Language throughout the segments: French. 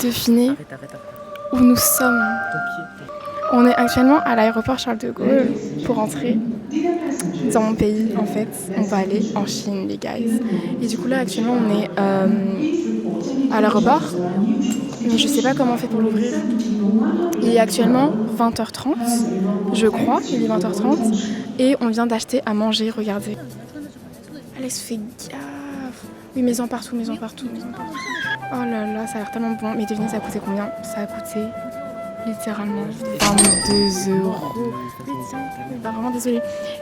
deviner où nous sommes. On est actuellement à l'aéroport Charles de Gaulle pour rentrer dans mon pays en fait. On va aller en Chine les guys. Et du coup là actuellement on est à l'aéroport. Mais je sais pas comment on fait pour l'ouvrir. Il est actuellement 20h30, je crois, il est 20h30. Et on vient d'acheter à manger, regardez. Alex fait gaffe. Oui, mets-en partout, mets-en partout, mets-en partout. Oh là là, ça a l'air tellement bon. Mais devinez, ça a coûté combien? Ça a coûté littéralement 22 euros. Bah, vraiment désolée.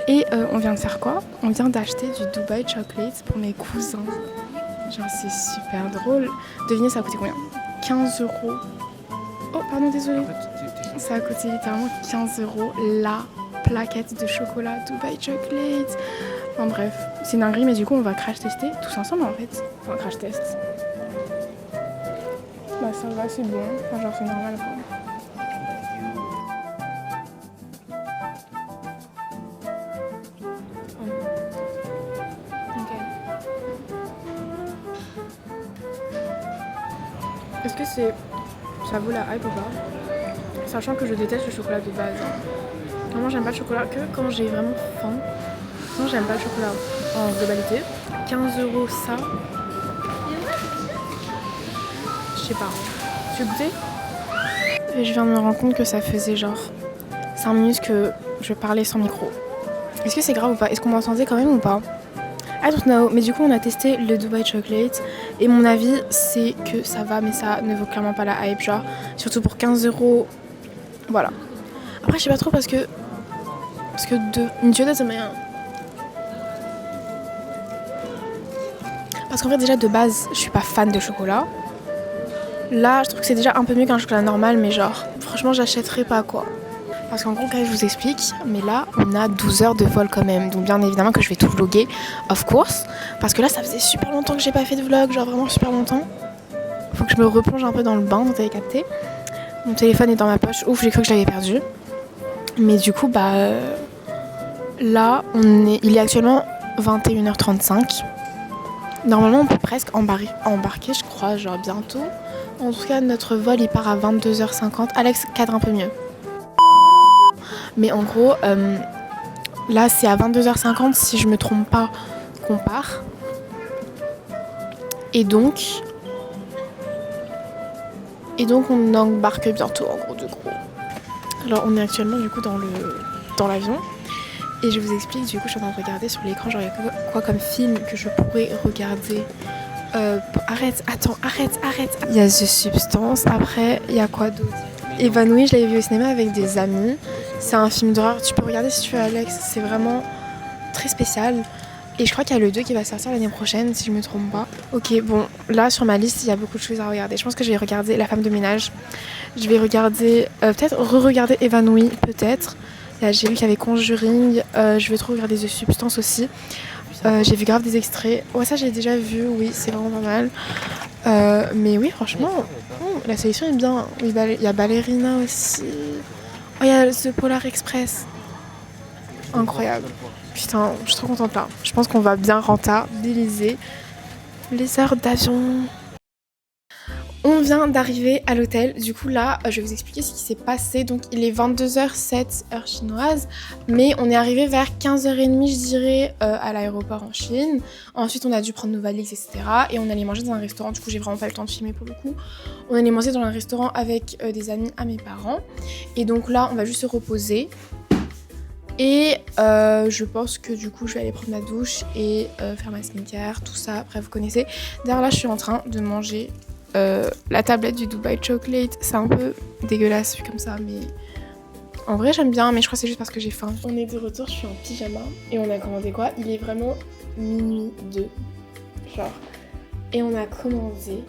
Et on vient de faire quoi? On vient d'acheter du Dubai Chocolate pour mes cousins. Genre, c'est super drôle. Devinez, ça a coûté combien? 15 euros. Oh, pardon, désolée. Ça a coûté littéralement 15 euros la plaquette de chocolat Dubai Chocolate. Enfin bref, c'est une dinguerie, mais du coup, on va crash tester tous ensemble en fait. Enfin, crash test. Bah, ça va, c'est bon. Enfin, genre, c'est normal quoi. Est-ce que ça vaut la hype ou pas? Sachant que je déteste le chocolat de base. Vraiment, j'aime pas le chocolat que quand j'ai vraiment faim. Non, j'aime pas le chocolat en globalité. 15 euros ça. Je sais pas. Tu veux goûter? Et je viens de me rendre compte que ça faisait genre 5 minutes que je parlais sans micro. Est-ce que c'est grave ou pas? Est-ce qu'on m'entendait quand même ou pas? I don't know, mais du coup on a testé le Dubai Chocolate et mon avis c'est que ça va, mais ça ne vaut clairement pas la hype, genre surtout pour 15 euros, voilà. Après je sais pas trop parce que parce qu'en fait déjà de base je suis pas fan de chocolat. Là je trouve que c'est déjà un peu mieux qu'un chocolat normal, mais genre franchement j'achèterais pas quoi. Parce qu'en gros, je vous explique, mais là, on a 12 heures de vol quand même. Donc bien évidemment que je vais tout vlogger, of course. Parce que là, ça faisait super longtemps que j'ai pas fait de vlog, genre vraiment super longtemps. Faut que je me replonge un peu dans le bain, vous avez capté. Mon téléphone est dans ma poche, ouf, j'ai cru que je l'avais perdu. Mais du coup, là, il est actuellement 21h35. Normalement, on peut presque embarquer, je crois, genre bientôt. En tout cas, notre vol, il part à 22h50. Alex cadre un peu mieux. Mais en gros, là c'est à 22h50 si je me trompe pas qu'on part. Et donc on embarque bientôt en gros de gros. Alors on est actuellement du coup dans l'avion. Et je vous explique, du coup je suis en train de regarder sur l'écran, genre il y a quoi comme film que je pourrais regarder. Arrête. Il y a The Substance, après il y a quoi d'autre? Évanoui, je l'avais vu au cinéma avec des amis. C'est un film d'horreur, tu peux regarder si tu veux Alex, c'est vraiment très spécial. Et je crois qu'il y a le 2 qui va sortir l'année prochaine, si je me trompe pas. Ok, bon, là sur ma liste, il y a beaucoup de choses à regarder. Je pense que je vais regarder La femme de ménage. Je vais regarder, peut-être re-regarder Évanoui, peut-être. Là, j'ai vu qu'il y avait Conjuring, je vais trop regarder The Substance aussi. J'ai vu grave des extraits. Ouais, ça j'ai déjà vu, oui, c'est vraiment pas mal. Mais oui, franchement, la sélection est bien. Oui, il y a Ballerina aussi. Oh, il y a The Polar Express. Incroyable. Putain, je suis trop contente là. Je pense qu'on va bien rentabiliser les heures d'avion. On vient d'arriver à l'hôtel. Du coup là, je vais vous expliquer ce qui s'est passé. Donc il est 22h07 heure chinoise. Mais on est arrivé vers 15h30 je dirais à l'aéroport en Chine. Ensuite on a dû prendre nos valises etc. Et on allait manger dans un restaurant. Du coup j'ai vraiment pas eu le temps de filmer pour le coup. On allait manger dans un restaurant avec des amis à mes parents. Et donc là on va juste se reposer. Et je pense que du coup je vais aller prendre ma douche et faire ma skincare, tout ça. Après vous connaissez. D'ailleurs là je suis en train de manger la tablette du Dubai Chocolate. C'est un peu dégueulasse vu comme ça, mais en vrai j'aime bien, mais je crois que c'est juste parce que j'ai faim. On est de retour, je suis en pyjama et on a commandé quoi? Il est vraiment minuit 2 genre. Et on a commandé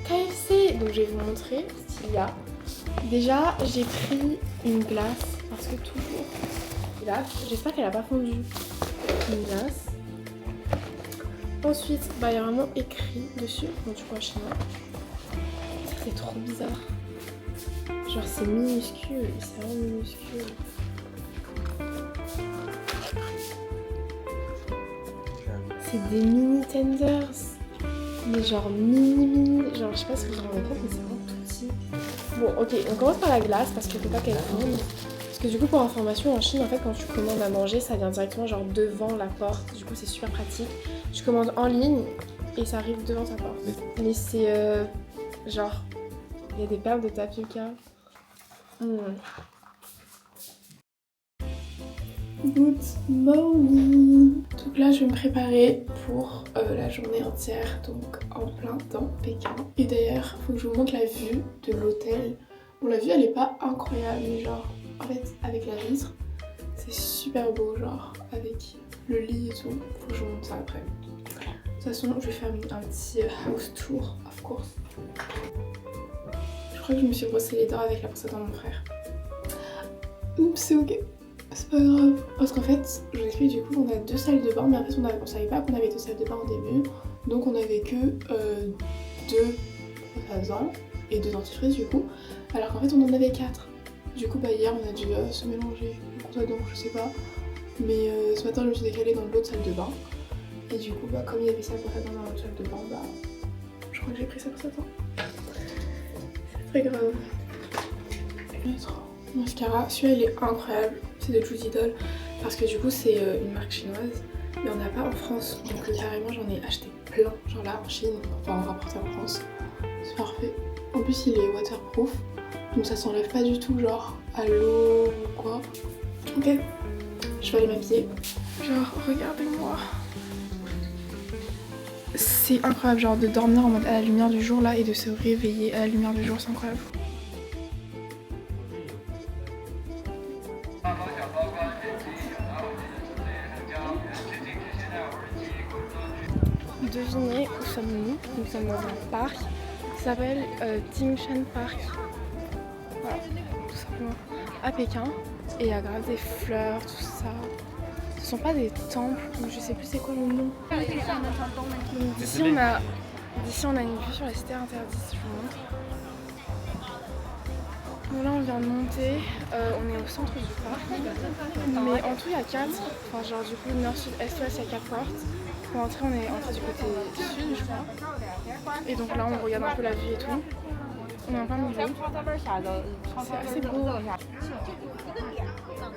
KFC. Donc je vais vous montrer ce qu'il y a. Déjà j'ai pris une glace parce que toujours glace. J'espère qu'elle a pas fondu. Une glace. Ensuite, il y a vraiment écrit dessus, bon, tu vois en chinois. C'est trop bizarre. Genre c'est minuscule, c'est vraiment minuscule. C'est des mini tenders. Mais genre mini, genre je sais pas si vous vous rendez compte, mais c'est vraiment tout petit. Bon, ok, on commence par la glace parce qu'il faut pas qu'elle tourne. Parce que du coup, pour information, en Chine, en fait, quand tu commandes à manger, ça vient directement genre devant la porte. Du coup, c'est super pratique. Tu commandes en ligne et ça arrive devant ta porte. Mais c'est genre, il y a des perles de tapioca. Good morning. Donc là je vais me préparer pour la journée entière, donc en plein dans Pékin. Et d'ailleurs faut que je vous montre la vue de l'hôtel. Bon, la vue elle est pas incroyable, mais genre en fait avec la vitre c'est super beau, genre avec le lit et tout. Faut que je vous montre ça après. De toute façon je vais faire un petit house tour of course. Je crois que je me suis brossé les dents avec la brosse à dents de mon frère. C'est ok. C'est pas grave, parce qu'en fait, je vous explique, du coup, on a 2 salles de bain, mais en fait, on savait pas qu'on avait 2 salles de bain au début, donc on avait que 2 rasants et 2 dentifrices du coup, alors qu'en fait, on en avait 4. Du coup, bah hier, on a dû se mélanger, donc je sais pas, mais ce matin, je me suis décalée dans l'autre salle de bain, et du coup, bah comme il y avait ça pour ça dans l'autre salle de bain, bah je crois que j'ai pris ça pour ça. C'est très grave. Mascara, celui-là il est incroyable, c'est de Juicy Doll parce que du coup c'est une marque chinoise mais on n'a pas en France, donc carrément j'en ai acheté plein, genre là en Chine, enfin en rapporter en France, c'est parfait. En plus il est waterproof, donc ça s'enlève pas du tout genre à l'eau ou quoi. Ok, je vais aller m'habiller. Genre regardez-moi, c'est incroyable genre de dormir en mode à la lumière du jour là et de se réveiller à la lumière du jour, c'est incroyable. Devinez où sommes-nous? Nous sommes dans un parc qui s'appelle Tingshan Park. Voilà, tout simplement. À Pékin. Et il y a grave des fleurs, tout ça. Ce sont pas des temples, je sais plus c'est quoi le nom. Donc d'ici on a une vue sur la cité interdite, je vous montre. Bon là on vient de monter, on est au centre du parc. Mais en tout il y a 4, enfin genre du coup nord, sud, est, ouest, il y a 4 portes. Pour entrer, on est entré du côté sud, je crois. Et donc là, on regarde un peu la vue et tout. On est en plein milieu. C'est assez beau.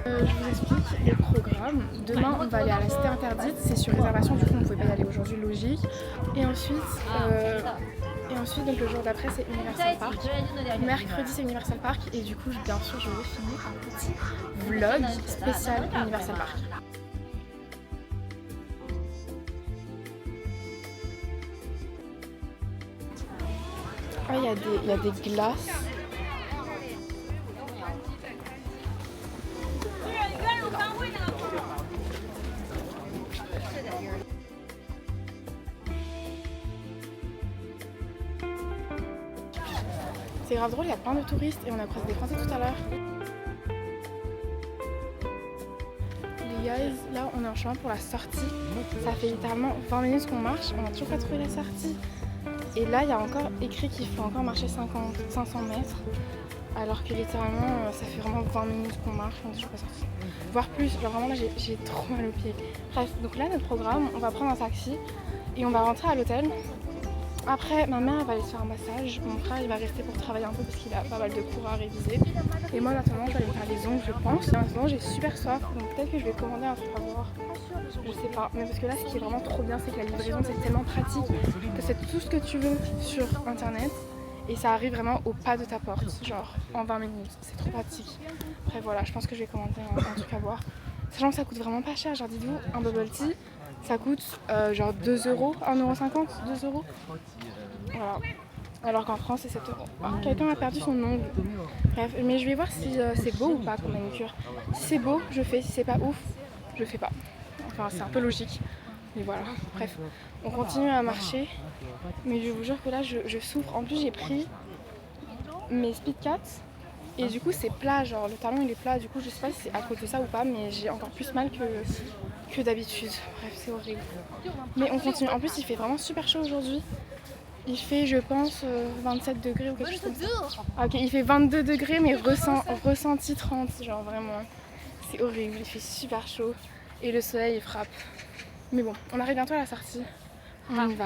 Je vous explique le programme. Demain, on va aller à la cité interdite. C'est sur réservation, du coup, on ne pouvait pas y aller aujourd'hui, logique. Et ensuite, donc, le jour d'après, c'est Universal Park. Mercredi, c'est Universal Park. Et du coup, bien sûr, je vais filmer un petit vlog spécial Universal Park. Ah, il y a des glaces. C'est grave drôle, il y a plein de touristes et on a croisé des Français tout à l'heure. Les guys, là on est en chemin pour la sortie. Ça fait littéralement 20 minutes qu'on marche, on a toujours pas trouvé la sortie. Et là, il y a encore écrit qu'il faut encore marcher 500 mètres. Alors que littéralement, ça fait vraiment 20 minutes qu'on marche, on est toujours pas sorti. Voire plus, genre vraiment là, j'ai trop mal aux pieds. Bref, donc là, notre programme, on va prendre un taxi et on va rentrer à l'hôtel. Après, ma mère elle va aller se faire un massage. Mon frère, il va rester pour travailler un peu parce qu'il a pas mal de cours à réviser. Et moi, maintenant, je vais aller me faire les ongles, je pense. Et en ce moment, j'ai super soif, donc peut-être que je vais commander un truc à boire. Je sais pas, mais parce que là ce qui est vraiment trop bien c'est que la livraison c'est tellement pratique que c'est tout ce que tu veux sur internet et ça arrive vraiment au pas de ta porte, genre en 20 minutes, c'est trop pratique. Après voilà, je pense que je vais commander un truc à boire, sachant que ça coûte vraiment pas cher, genre dites-vous un bubble tea ça coûte genre 2 €, 1,50 €, 2 €. Voilà. Alors qu'en France c'est 7 €. Oh, quelqu'un a perdu son ongle. Bref, mais je vais voir si c'est beau ou pas comme manucure. Si c'est beau, je fais, si c'est pas ouf, je fais pas. Enfin, c'est un peu logique, mais voilà. Bref, on continue à marcher, mais je vous jure que là, je souffre. En plus, j'ai pris mes Speedcat et du coup, c'est plat, genre le talon il est plat. Du coup, je sais pas si c'est à cause de ça ou pas, mais j'ai encore plus mal que d'habitude. Bref, c'est horrible. Mais on continue. En plus, il fait vraiment super chaud aujourd'hui. Il fait, je pense, 27 degrés ou quelque chose comme ça. Ah, ok, il fait 22 degrés, mais ressenti 30, genre vraiment. C'est horrible, il fait super chaud. Et le soleil il frappe. Mais bon, on arrive bientôt à la sortie. On y va.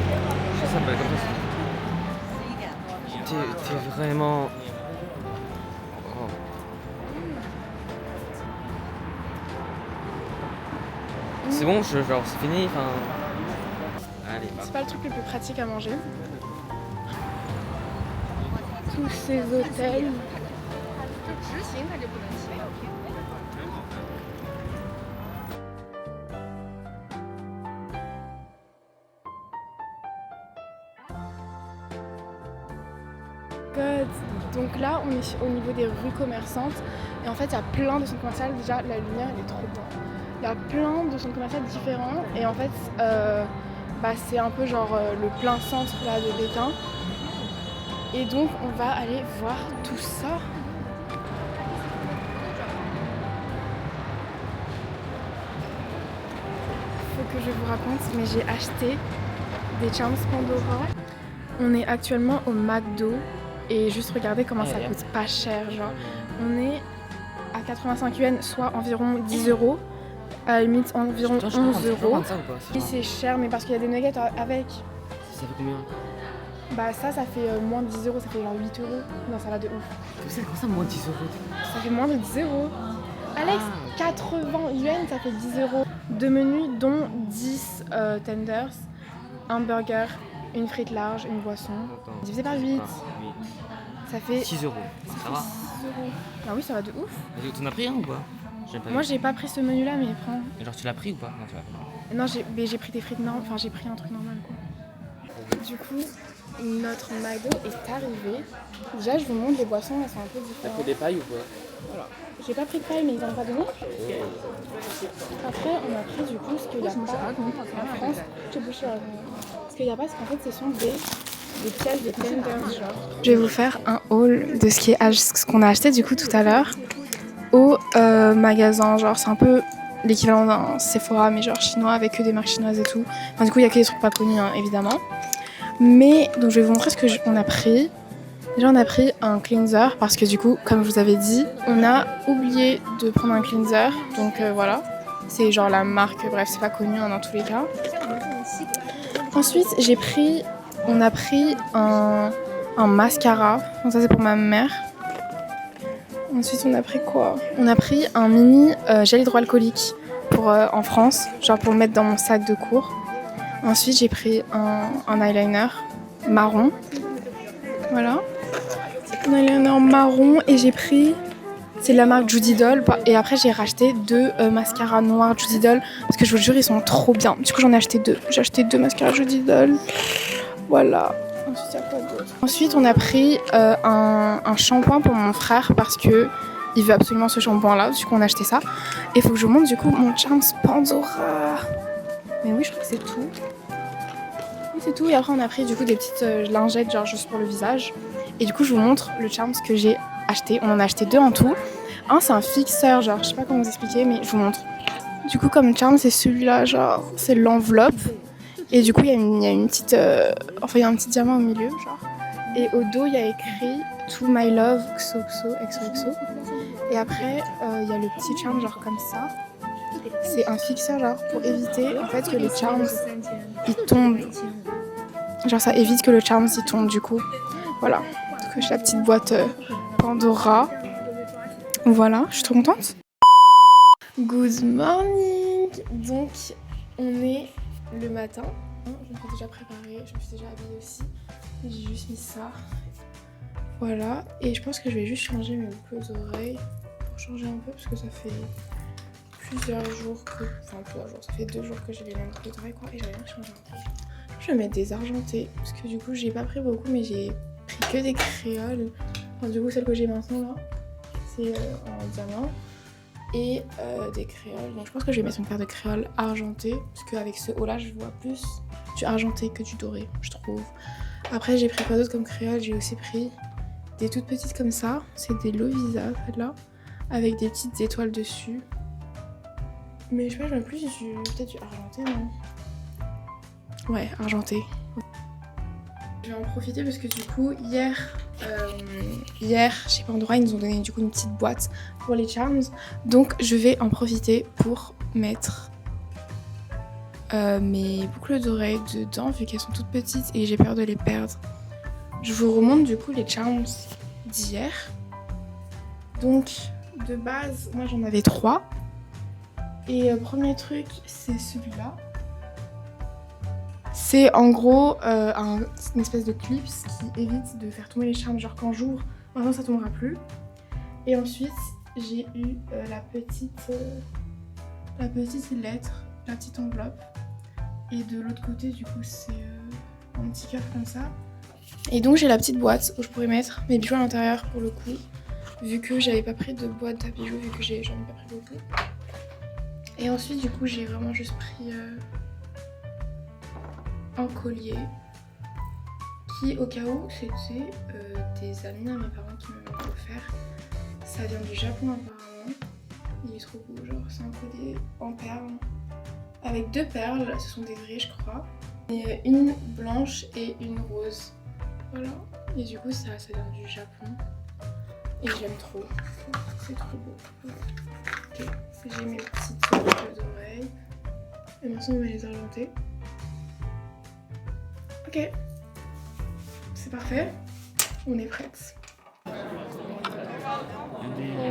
s'appelle comme ça. T'es vraiment... Oh. C'est bon, genre c'est fini, enfin... Allez, bah. C'est pas le truc le plus pratique à manger. Tous ces hôtels. God. Donc là, on est au niveau des rues commerçantes et en fait, il y a plein de centres commerciaux. Déjà, la lumière, elle est trop bien. Il y a plein de centres commerciaux différents et en fait, c'est un peu genre le plein centre là de Pékin. Et donc, on va aller voir tout ça. Faut que je vous raconte, mais j'ai acheté des Charms Pandora. On est actuellement au McDo. Et juste regardez comment ça coûte pas cher, genre on est à 85 yuan, soit environ 10 €, à la limite environ 11 €. Oui, c'est cher, mais parce qu'il y a des nuggets avec. Ça fait combien? Bah ça fait moins de 10 €, ça fait genre 8 €. Non, ça va de ouf. C'est quoi ça, moins de 10 €? Ça fait moins de 10 €. Alex, 80 yuan, ça fait 10 €. Deux menus, dont 10 tenders, un burger, une frite large, une boisson. Divisé par 8. Ça fait 6 €. Ça va? 6 €. Ah oui, ça va de ouf. T'en as pris un ou pas? Moi, j'ai pas pris ce menu-là, mais prends. Et genre, tu l'as pris ou pas? Non, tu l'as pas. Non, j'ai pris des frites normales. Enfin, j'ai pris un truc normal, quoi. Du coup, notre McDo est arrivé. Déjà, je vous montre les boissons, elles sont un peu différentes. T'as fait des pailles ou quoi? Voilà. J'ai pas pris de paille, mais ils en ont pas donné. Après, on a pris du coup ce qu'il y a pas en France. Ce qu'il y a pas, c'est qu'en fait, ce sont des pièces de tenders, genre. Je vais vous faire un haul de ce qu'on a acheté du coup tout à l'heure au magasin. Genre, c'est un peu l'équivalent d'un Sephora, mais genre chinois, avec que des marques chinoises et tout. Enfin, du coup, il y a que des trucs pas connus, hein, évidemment. Mais donc, je vais vous montrer ce qu'on a pris. Déjà, on a pris un cleanser parce que du coup, comme je vous avais dit, on a oublié de prendre un cleanser. Donc voilà, c'est genre la marque, bref, c'est pas connu hein, dans tous les cas. Ensuite, on a pris un mascara. Donc ça, c'est pour ma mère. Ensuite, on a pris quoi? On a pris un mini gel hydroalcoolique pour en France, genre pour le mettre dans mon sac de cours. Ensuite, j'ai pris un eyeliner marron. Voilà. Un eyeliner marron et j'ai pris, c'est de la marque Judy Doll, et après j'ai racheté deux mascaras noirs Judy Doll parce que je vous le jure ils sont trop bien. Du coup j'en ai acheté deux. J'ai acheté deux mascaras Judy Doll. Voilà. Ensuite il y a quoi d'autre? Ensuite on a pris un shampoing pour mon frère parce que il veut absolument ce shampoing là. Du coup on a acheté ça. Et il faut que je vous montre du coup mon Charms Pandora. Mais oui je crois que c'est tout. Oui c'est tout. Et après on a pris du coup des petites lingettes genre juste pour le visage. Et du coup, je vous montre le Charms que j'ai acheté. On en a acheté deux en tout. Un, c'est un fixeur, genre, je sais pas comment vous expliquer, mais je vous montre. Du coup, comme Charms, c'est celui-là, genre, c'est l'enveloppe. Et du coup, il y a une petite... il y a un petit diamant au milieu, genre. Et au dos, il y a écrit To My Love, XOXO, XOXO. Et après, il y a le petit Charms, genre, comme ça. C'est un fixeur, genre, pour éviter, en fait, que les Charms, ils tombent. Genre, ça évite que le Charms, il tombe, du coup. Voilà. Donc, j'ai la petite boîte Pandora. Voilà, je suis trop contente. Good morning. Donc, on est le matin. Je me suis déjà préparée, je me suis déjà habillée aussi. J'ai juste mis ça. Voilà. Et je pense que je vais juste changer mes boucles aux oreilles. Pour changer un peu, parce que ça fait plusieurs jours que... Enfin, plusieurs jours. Ça fait 2 jours que j'ai les mêmes boucles d'oreilles, quoi. Et j'avais rien changé un peu. Je vais mettre des argentés. Parce que du coup, j'ai pas pris beaucoup, mais j'ai pris que des créoles. Enfin, du coup, celle que j'ai maintenant, là, c'est en diamant. Et des créoles. Donc je pense que je vais mettre une paire de créoles argentées. Parce qu'avec ce haut là, je vois plus du argenté que du doré, je trouve. Après, j'ai pris quoi d'autre comme créoles? J'ai aussi pris des toutes petites comme ça. C'est des Lovisa, celle-là. Avec des petites étoiles dessus. Mais je sais pas, je mets plus peut-être du argenté, non? Ouais, argenté. Je vais en profiter parce que du coup, hier, chez Pandora, ils nous ont donné du coup une petite boîte pour les Charms. Donc je vais en profiter pour mettre mes boucles d'oreilles dedans vu qu'elles sont toutes petites et j'ai peur de les perdre. Je vous remonte du coup les charms d'hier. Donc de base, moi j'en avais 3. Et premier truc, c'est celui-là. C'est en gros une espèce de clip qui évite de faire tomber les charms. Genre quand j'ouvre, maintenant ça tombera plus. Et ensuite, j'ai eu la petite lettre, la petite enveloppe. Et de l'autre côté, du coup, c'est un petit cœur comme ça. Et donc j'ai la petite boîte où je pourrais mettre mes bijoux à l'intérieur pour le coup. Vu que j'avais pas pris de boîte à bijoux, vu que j'en ai pas pris beaucoup. Et ensuite, du coup, j'ai vraiment juste pris un collier qui, au cas où, c'était des amis à mes parents qui me l'ont offert. Ça vient du Japon apparemment. Il est trop beau, genre c'est un collier en perles avec 2 perles, ce sont des vraies je crois. Et une blanche et une rose. Voilà. Et du coup ça vient du Japon. Et j'aime trop. C'est trop beau. Ok. J'ai mes petites boucles d'oreilles. Et maintenant on va les orienter. Ok. C'est parfait. On est prête. Oh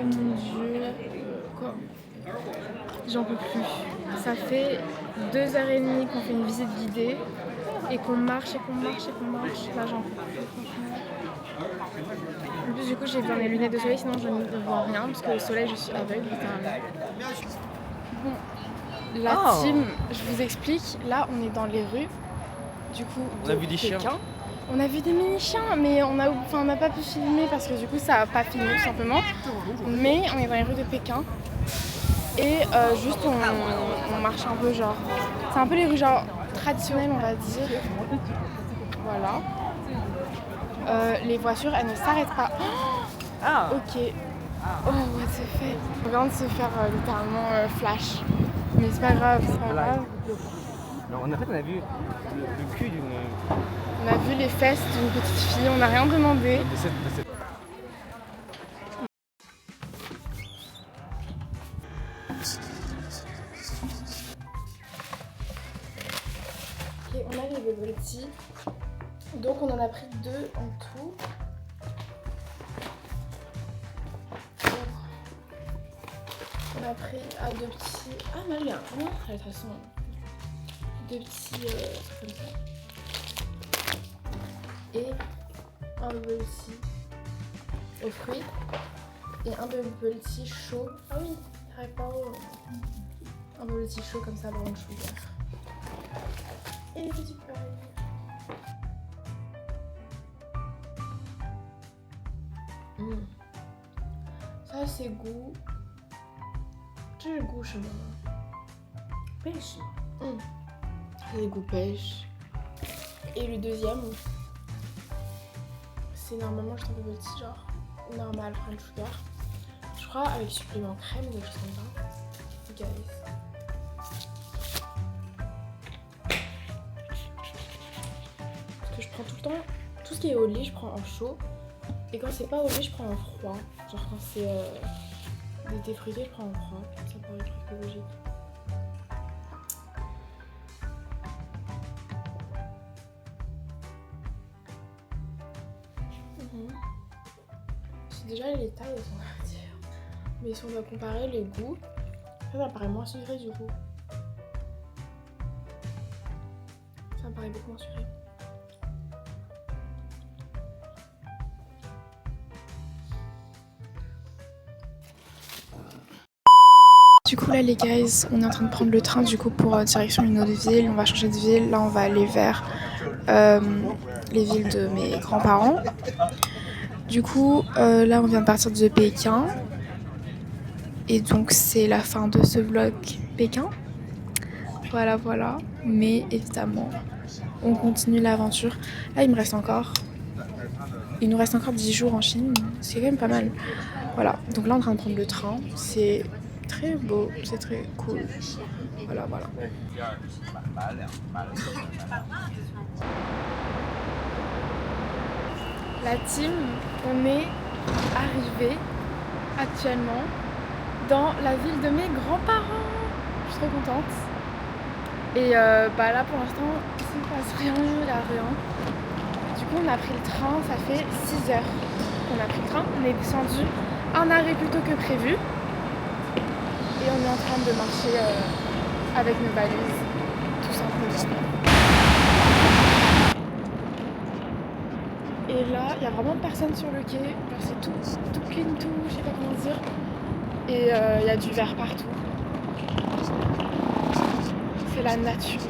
mon dieu. Quoi? J'en peux plus. Ça fait 2h30 qu'on fait une visite guidée et qu'on marche et qu'on marche et qu'on marche. Là j'en peux plus franchement. En plus du coup j'ai besoin des lunettes de soleil sinon je ne vois rien parce que le soleil je suis aveugle littéralement. Bon, la team, je vous explique. Là on est dans les rues du coup de Pékin. Chiens. On a vu des mini-chiens, mais on n'a pas pu filmer parce que du coup ça n'a pas filmé tout simplement. Mais on est dans les rues de Pékin et juste on marche un peu genre... C'est un peu les rues genre traditionnelles on va dire. Voilà. Les voitures elles ne s'arrêtent pas. Oh, ok. Oh what the fuck. On vient de se faire littéralement flash. Mais c'est pas grave, c'est pas grave. Non, en fait on a vu le cul d'une... On a vu les fesses d'une petite fille, on n'a rien demandé. Ok, on a les bubble tea. Donc on en a pris 2 en tout. On a pris 2 petits... Ah mais il y a un... Non, de toute façon... 2 petits comme ça. Et un bubble tea aux fruits et un bubble tea chaud. Ah oui, un bubble tea chaud comme ça, brown sugar. Et les petits pailles. Ça c'est goût. C'est le goût chez moi. Pêche. C'est le goût pêche. Et le deuxième, c'est normalement juste un bubble tea genre normal, brown sugar. Je crois avec supplément crème ou quelque chose comme ça. Guys. Parce que je prends tout le temps, tout ce qui est au lait, je prends en chaud. Et quand c'est pas au lait, je prends en froid. Genre quand c'est des thés fruités, je prends en froid. Ça paraît être logique. Déjà les tailles elles sont à dire. Mais si on doit comparer les goûts, ça me paraît moins sucré du coup. Ça me paraît beaucoup moins sucré. Du coup là les guys, on est en train de prendre le train du coup pour direction une autre ville. On va changer de ville, là on va aller vers les villes de mes grands-parents. Du coup, là on vient de partir de Pékin et donc c'est la fin de ce vlog Pékin. Voilà. Mais évidemment, on continue l'aventure. Là, il nous reste encore 10 jours en Chine, c'est quand même pas mal. Voilà, donc là on est en train de prendre le train. C'est très beau, c'est très cool. Voilà. La team, on est arrivé actuellement dans la ville de mes grands-parents. Je suis trop contente. Et bah là pour l'instant il ne passe rien, il n'y a rien. Du coup on a pris le train, ça fait 6 heures qu'on a pris le train. On est descendu un arrêt plus tôt que prévu. Et on est en train de marcher avec nos valises, tout simplement. Et là, il n'y a vraiment personne sur le quai. C'est tout clean, tout, je sais pas comment dire. Et il y a du verre partout. C'est la nature.